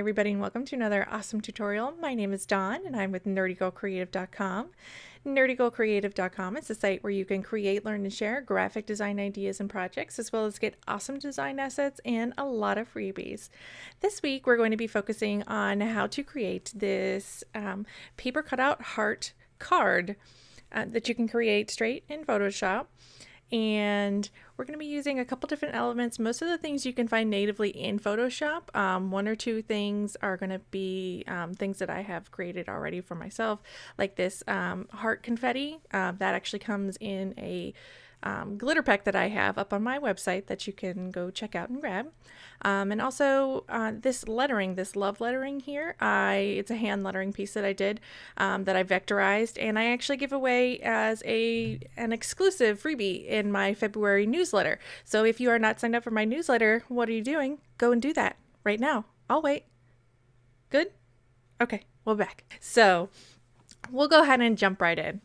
everybody, and welcome to another awesome tutorial. My name is Dawn and I'm with nerdygirlcreative.com. Nerdygirlcreative.com is a site where you can create, learn, and share graphic design ideas and projects, as well as get awesome design assets and a lot of freebies. This week we're going to be focusing on how to create this paper cutout heart card that you can create straight in Photoshop. And we're going to be using a couple different elements. Most of the things you can find natively in Photoshop. One or two things are going to be things that I have created already for myself, like this heart confetti that actually comes in a glitter pack that I have up on my website that you can go check out and grab. And also this lettering, this love lettering here, it's a hand lettering piece that I did that I vectorized, and I actually give away as an exclusive freebie in my February newsletter. So if you are not signed up for my newsletter, what are you doing? Go and do that right now. I'll wait. Good? Okay, we're back. So we'll go ahead and jump right in.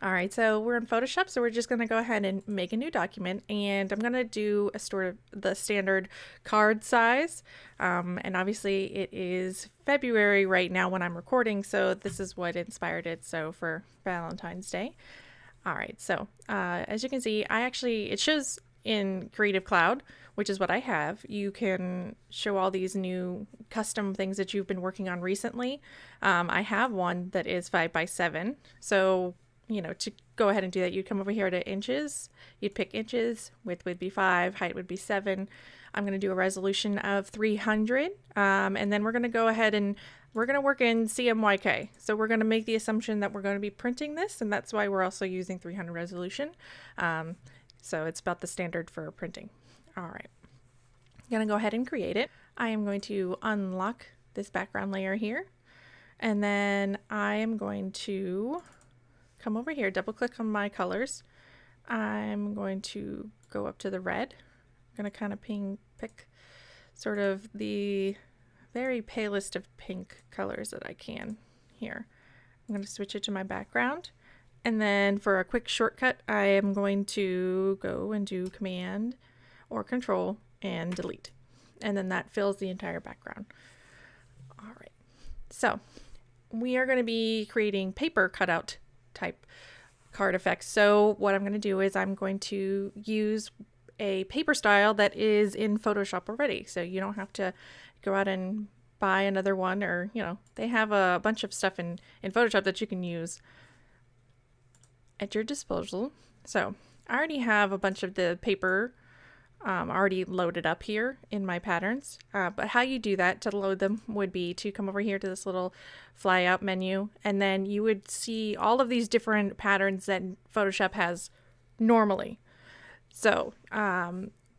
All right, so we're in Photoshop, so we're just going to go ahead and make a new document, and I'm going to do a sort of the standard card size, and obviously it is February right now when I'm recording, so this is what inspired it, so for Valentine's Day. All right, so as you can see, it shows in Creative Cloud, which is what I have. You can show all these new custom things that you've been working on recently. I have one that is 5x7, so to go ahead and do that, you'd come over here to inches, you'd pick inches, width would be 5, height would be 7. I'm going to do a resolution of 300, and then we're going to go ahead and we're going to work in CMYK. So we're going to make the assumption that we're going to be printing this, and that's why we're also using 300 resolution. So it's about the standard for printing. All right, I'm going to go ahead and create it. I am going to unlock this background layer here, and then I am going to come over here, double click on my colors. I'm going to go up to the red. I'm going to kind of pick sort of the very palest of pink colors that I can here. I'm going to switch it to my background. And then for a quick shortcut, I am going to go and do Command or Control and delete. And then that fills the entire background. All right. So we are going to be creating paper cutout type card effects. So what I'm going to do is I'm going to use a paper style that is in Photoshop already. So you don't have to go out and buy another one, or they have a bunch of stuff in Photoshop that you can use at your disposal. So I already have a bunch of the paper already loaded up here in my patterns, but how you do that to load them would be to come over here to this little fly out menu, and then you would see all of these different patterns that Photoshop has normally. So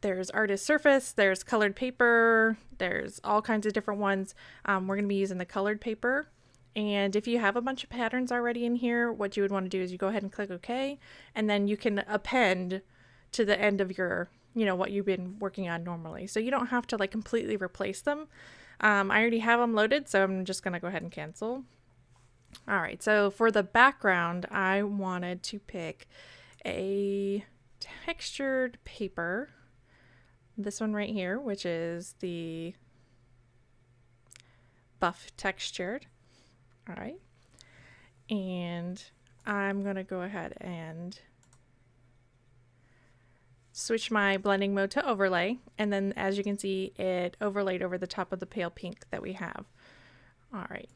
there's artist surface, there's colored paper, there's all kinds of different ones. We're going to be using the colored paper, and if you have a bunch of patterns already in here, what you would want to do is you go ahead and click OK, and then you can append to the end of your what you've been working on normally. So you don't have to completely replace them. I already have them loaded, so I'm just going to go ahead and cancel. All right, so for the background, I wanted to pick a textured paper. This one right here, which is the buff textured. All right. And I'm going to go ahead and switch my blending mode to overlay, and then as you can see, it overlaid over the top of the pale pink that we have. All right,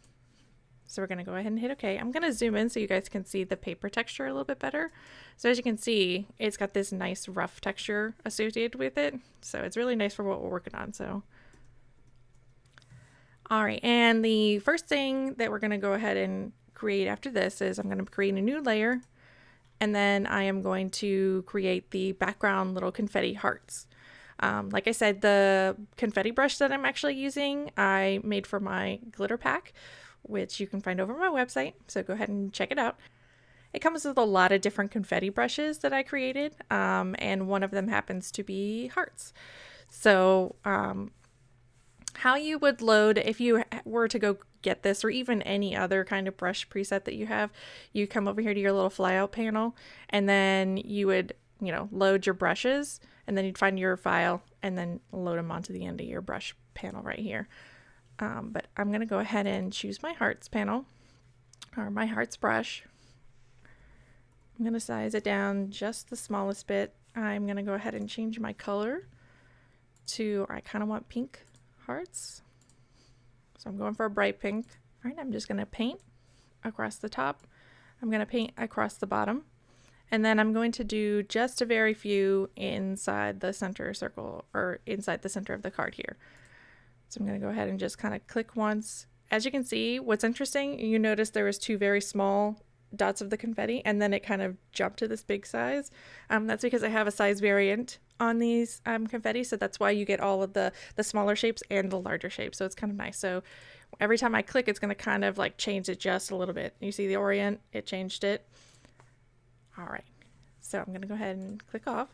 so we're going to go ahead and hit OK. I'm going to zoom in so you guys can see the paper texture a little bit better. So as you can see, it's got this nice rough texture associated with it, so it's really nice for what we're working on. So all right, and the first thing that we're going to go ahead and create after this is I'm going to create a new layer, and then I am going to create the background little confetti hearts. Like I said, the confetti brush that I'm actually using, I made for my glitter pack, which you can find over my website, so go ahead and check it out. It comes with a lot of different confetti brushes that I created, and one of them happens to be hearts. So how you would load, if you were to go get this, or even any other kind of brush preset that you have, you come over here to your little flyout panel, and then you would load your brushes, and then you'd find your file and then load them onto the end of your brush panel right here. But I'm going to go ahead and choose my hearts panel, or my hearts brush. I'm going to size it down just the smallest bit. I'm going to go ahead and change my color to, I kind of want pink hearts. So I'm going for a bright pink. All right, I'm just going to paint across the top. I'm going to paint across the bottom. And then I'm going to do just a very few inside the center circle, or inside the center of the card here. So I'm going to go ahead and just kind of click once. As you can see, what's interesting, you notice there was 2 very small dots of the confetti, and then it kind of jumped to this big size. That's because I have a size variant on these confetti, so that's why you get all of the smaller shapes and the larger shapes. So it's kind of nice. So every time I click, it's going to kind of like change it just a little bit. You see the orient, it changed it. All right, so I'm going to go ahead and click off.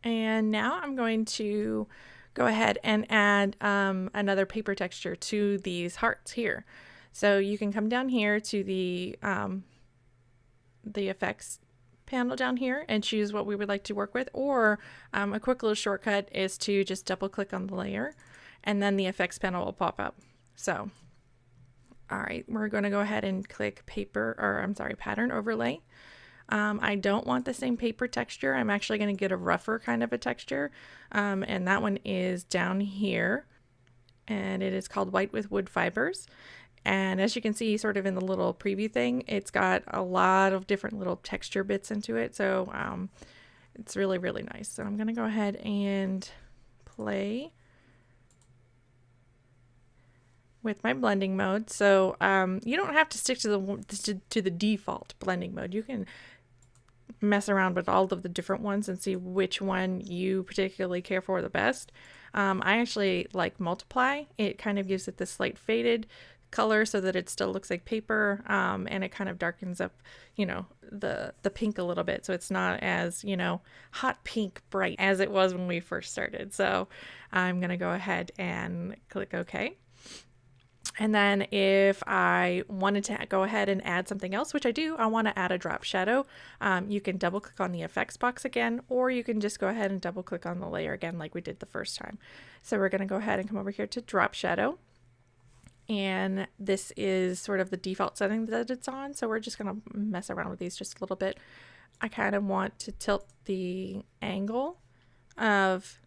And now I'm going to go ahead and add another paper texture to these hearts here. So you can come down here to the effects panel down here and choose what we would like to work with, or a quick little shortcut is to just double click on the layer and then the effects panel will pop up. So, all right, we're going to go ahead and click pattern overlay. I don't want the same paper texture. I'm actually going to get a rougher kind of a texture. And that one is down here, and it is called White with Wood Fibers. And as you can see, sort of in the little preview thing, it's got a lot of different little texture bits into it. So it's really, really nice. So I'm going to go ahead and play with my blending mode. So you don't have to stick to the default blending mode. You can mess around with all of the different ones and see which one you particularly care for the best. I actually like multiply. It kind of gives it this slight faded color so that it still looks like paper, and it kind of darkens up, you know, the pink a little bit, so it's not as, you know, hot pink bright as it was when we first started. So I'm gonna go ahead and click OK. And then if I wanted to go ahead and add something else, which I do, I want to add a drop shadow. You can double click on the effects box again, or you can just go ahead and double click on the layer again like we did the first time. So we're going to go ahead and come over here to drop shadow. And this is sort of the default setting that it's on. So we're just going to mess around with these just a little bit. I kind of want to tilt the angle of,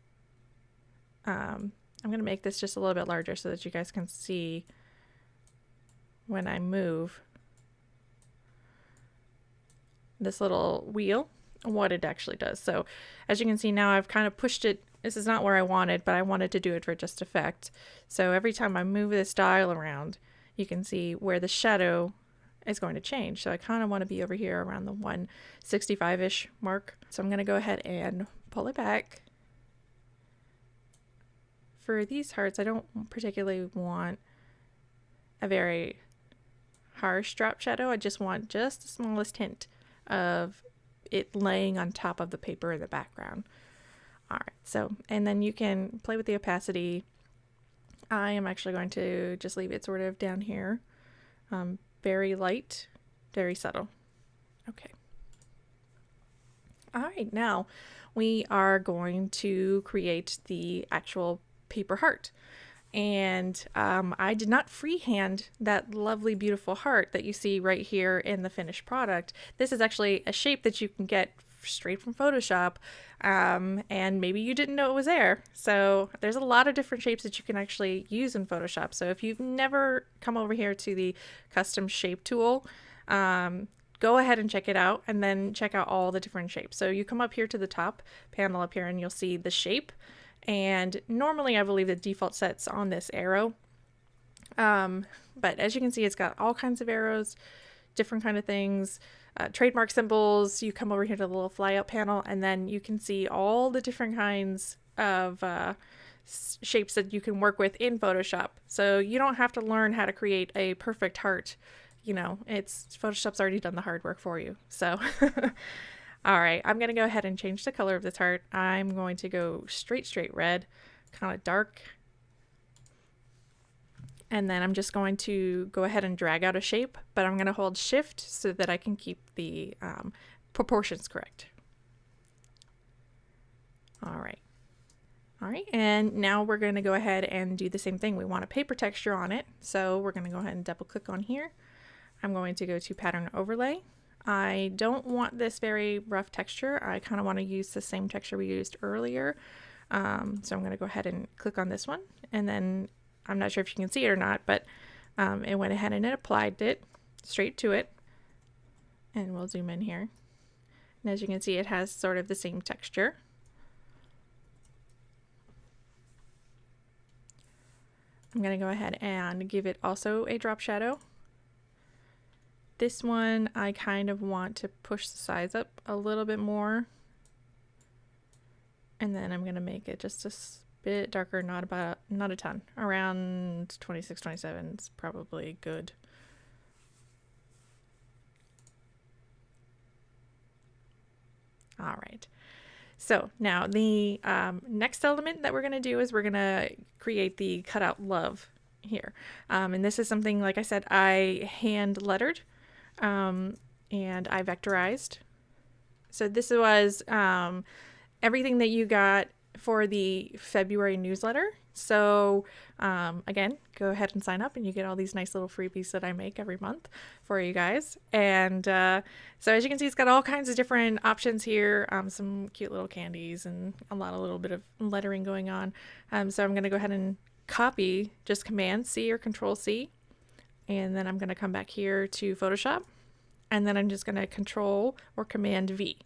I'm going to make this just a little bit larger so that you guys can see when I move this little wheel what it actually does. So as you can see now, I've kind of pushed it. This is not where I wanted, but I wanted to do it for just effect. So every time I move this dial around, you can see where the shadow is going to change. So I kind of want to be over here around the 165-ish mark. So I'm going to go ahead and pull it back. For these hearts, I don't particularly want a very harsh drop shadow. I just want just the smallest hint of it laying on top of the paper in the background. All right, so, and then you can play with the opacity. I am actually going to just leave it sort of down here. Very light, very subtle. Okay. All right, now we are going to create the actual paper heart. And I did not freehand that lovely, beautiful heart that you see right here in the finished product. This is actually a shape that you can get straight from Photoshop, and maybe you didn't know it was there. So there's a lot of different shapes that you can actually use in Photoshop. So if you've never come over here to the custom shape tool, go ahead and check it out, and then check out all the different shapes. So you come up here to the top panel up here and you'll see the shape. And normally I believe the default set's on this arrow. But as you can see, it's got all kinds of arrows, different kind of things, trademark symbols. You come over here to the little flyout panel, and then you can see all the different kinds of shapes that you can work with in Photoshop. So you don't have to learn how to create a perfect heart. You know, Photoshop's already done the hard work for you. So all right, I'm going to go ahead and change the color of this heart. I'm going to go straight red, kind of dark. And then I'm just going to go ahead and drag out a shape, but I'm going to hold shift so that I can keep the proportions correct. All right. All right, and now we're going to go ahead and do the same thing. We want a paper texture on it, so we're going to go ahead and double click on here. I'm going to go to pattern overlay. I don't want this very rough texture. I kind of want to use the same texture we used earlier. So I'm going to go ahead and click on this one, and then I'm not sure if you can see it or not, but it went ahead and it applied it straight to it. And we'll zoom in here. And as you can see, it has sort of the same texture. I'm going to go ahead and give it also a drop shadow. This one, I kind of want to push the size up a little bit more. And then I'm going to make it just a bit darker, not a ton. Around 26, 27 is probably good. All right. So now the next element that we're going to do is we're going to create the cutout love here. And this is something, like I said, I hand lettered and I vectorized. So this was everything that you got for the February newsletter. So again, go ahead and sign up and you get all these nice little freebies that I make every month for you guys. And so as you can see, it's got all kinds of different options here, some cute little candies and a little bit of lettering going on. So I'm going to go ahead and copy, just Command C or Control C. And then I'm going to come back here to Photoshop. And then I'm just going to Control or Command V,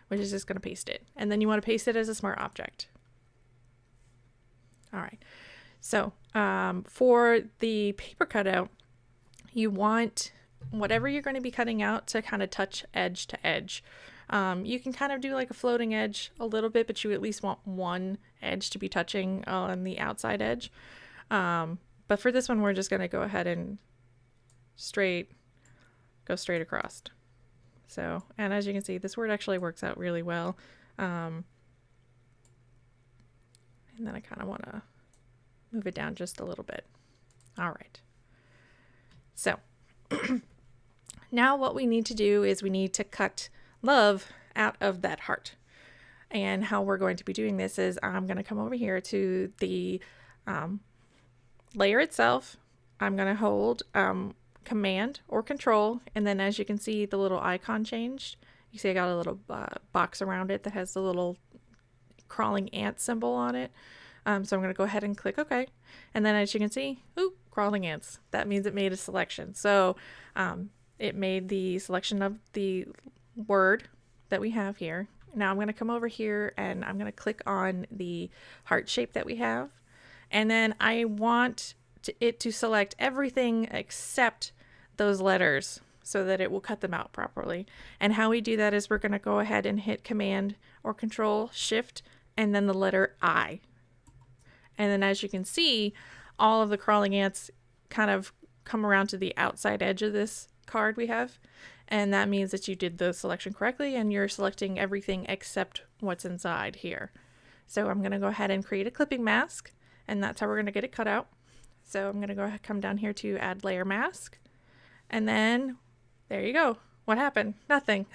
which is just going to paste it. And then you want to paste it as a smart object. All right, so for the paper cutout, you want whatever you're going to be cutting out to kind of touch edge to edge. You can kind of do like a floating edge a little bit, but you at least want one edge to be touching on the outside edge. But for this one, we're just going to go ahead and go straight across. So, and as you can see, this word actually works out really well. And then I kind of want to move it down just a little bit. All right. So now what we need to do is we need to cut love out of that heart. And how we're going to be doing this is I'm going to come over here to the layer itself. I'm going to hold Command or Control. And then as you can see, the little icon changed. You see I got a little box around it that has the little crawling ant symbol on it. So I'm going to go ahead and click OK. And then as you can see, ooh, crawling ants. That means it made a selection. So it made the selection of the word that we have here. Now I'm going to come over here and I'm going to click on the heart shape that we have. And then I want it to select everything except those letters so that it will cut them out properly. And how we do that is we're going to go ahead and hit Command or Control Shift and then the letter I. And then as you can see, all of the crawling ants kind of come around to the outside edge of this card we have. And that means that you did the selection correctly and you're selecting everything except what's inside here. So I'm going to go ahead and create a clipping mask, and that's how we're going to get it cut out. So I'm going to go ahead, come down here to add layer mask, and then there you go. What happened? Nothing.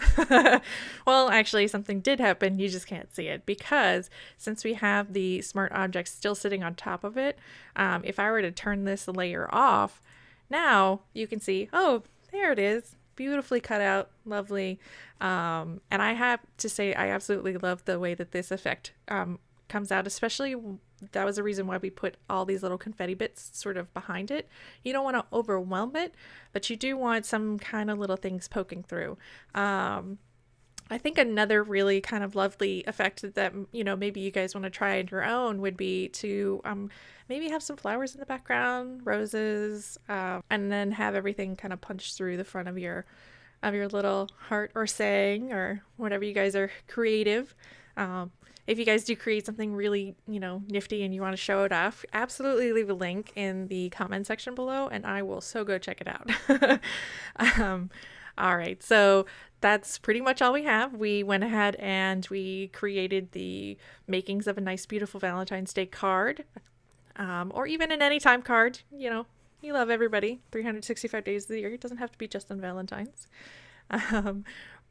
Well, actually something did happen. You just can't see it because since we have the smart object still sitting on top of it, if I were to turn this layer off, now you can see, oh, there it is. Beautifully cut out, lovely. And I have to say, I absolutely love the way that this effect comes out, especially that was the reason why we put all these little confetti bits sort of behind it. You don't want to overwhelm it, but you do want some kind of little things poking through. I think another really kind of lovely effect that, you know, maybe you guys want to try on your own would be to maybe have some flowers in the background, roses, and then have everything kind of punched through the front of your little heart or saying or whatever you guys are creative. If you guys do create something really, you know, nifty and you want to show it off, absolutely leave a link in the comment section below and I will so go check it out. All right, so that's pretty much all we have. We went ahead and we created the makings of a nice, beautiful Valentine's Day card, or even an anytime card. You know, you love everybody 365 days of the year. It doesn't have to be just on Valentine's.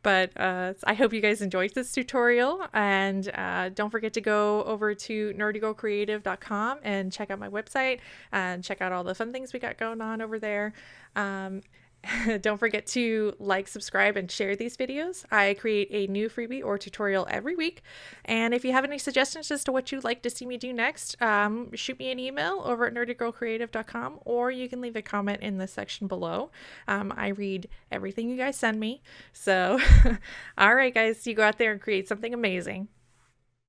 But I hope you guys enjoyed this tutorial, and don't forget to go over to nerdygocreative.com and check out my website and check out all the fun things we got going on over there. Don't forget to like, subscribe, and share these videos. I create a new freebie or tutorial every week. And if you have any suggestions as to what you'd like to see me do next, shoot me an email over at nerdygirlcreative.com, or you can leave a comment in the section below. I read everything you guys send me. So, all right, guys, you go out there and create something amazing.